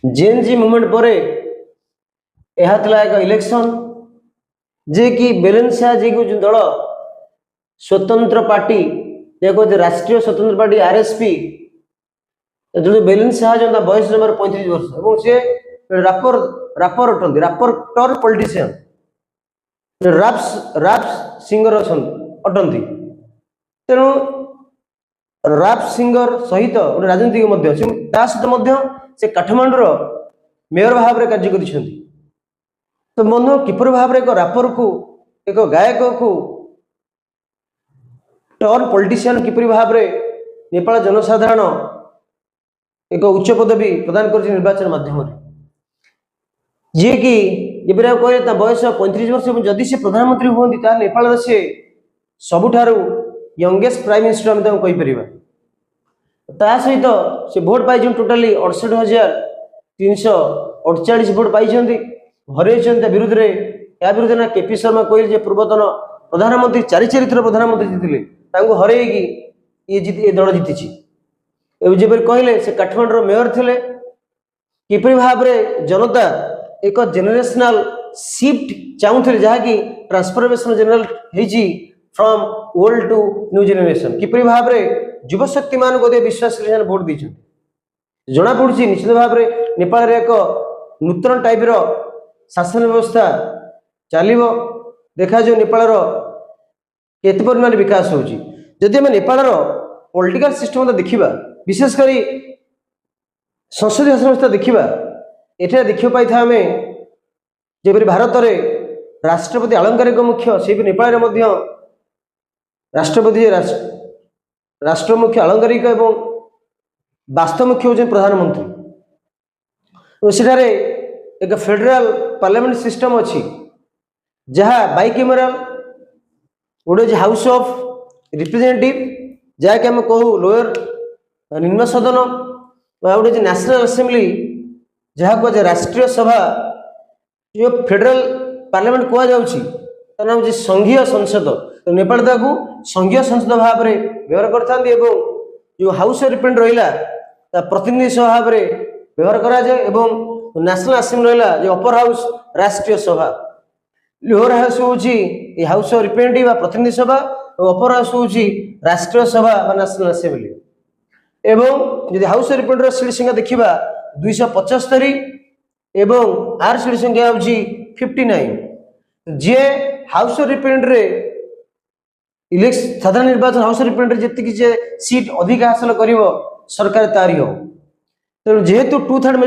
JNG movement पर यह एक इलेक्शन जे कि बेलेन शाह जी को जो दल स्वतंत्र पार्टी कहते राष्ट्रीय स्वतंत्र पार्टी आरएसपी जो बेलेन शाह जो बयस जमार 35 वर्ष और सी रापर रापर अटंती रापर पॉलिटिशियन राप्स सिंगर अटंती तेणु राप सिंगर सहित गोटे राजनीतिक सहित काठमांडूर मेयर भाव में कार्य कर तो बंधु किपर भाव एक रापर को एक गायक को टर्न पॉलिटिशियन किपर भाव में नेपाल जनसाधारण एक उच्च पदवी प्रदान कर निर्वाचन माध्यम जी कि कहले बयस 35 वर्ष जदि से प्रधानमंत्री हमें नेपाल से सबुठारु यंगेस्ट प्राइम मिनिस्टर आम कहीपर ता सहित से भोट पाई टोटाली 68,348 भोट पाई हर विरुद्ध या विरुद्ध ना केपी शर्मा कहले पूर्वतन प्रधानमंत्री चारि थर प्रधानमंत्री जीतले हर ये दल जीति जब कहले से काठमांडूर मेयर थे किपरि भाव में जनता एक जेनेरेशनल शिफ्ट चाहूले जहाँकि transformation general from old to new generation किपरि भाव में युवशक्ति मान विश्वास भोट दी जना पड़ी निश्चित भाव में नेपाल एक नूतन टाइप शासन व्यवस्था चलो देखा जो नेपाल केते परिमाण विकास होती आम नेपाल पॉलिटिकल सिस्टम देखा विशेषकर संसदीय शासन व्यवस्था देखा ये देखा पाई आम जब भारत में राष्ट्रपति आलंकारिक मुख्य से भी नेपाल में राष्ट्रपति राष्ट्र मुख्य आलंकारिक एवं वास्तव मुख्य होते प्रधानमंत्री सेठारे एक फेडरल पार्लियामेंट सिस्टम अच्छी जहाँ बाइकेमराल गोटे हाउस ऑफ रिप्रेजेंटेटिव जहाँकि आम कहू लोअर निम्न सदन गोटे नेशनल असेंबली जहाँ कह राष्ट्रीय सभा जो फेडरल पार्लियामेंट कह नाम हूँ संघीय संसद तो नेपाल ताकू संघीय संसद भाव में व्यवहार करते जो हाउस ऑफ रिप्रेजेंटेटिव रहा प्रतिनिधि सभा भाव में व्यवहार कराए नेशनल असेंबली रहा जो अपर हाउस राष्ट्रीय सभा लोअर हाउस हूँ हाउस ऑफ रिप्रेजेंटेटिव प्रतिनिधि सभा और अपर हाउस हूँ राष्ट्रीय सभा नेशनल असेंबली एवं यदि हाउस ऑफ रिप्रेजेंटेटिव सीट संख्या देखा 275 एवं आर सीट संख्या हूँ 59 जे हाउस ऑफ रिप्रेजेंटेटिव इलेक्शन साधारण निर्वाचन हाउस ऑफ रिप्रेजेंटेटिव जी सीट अधिक हासिल कर सरकार तारी हो तेणु जेहेतु 2/3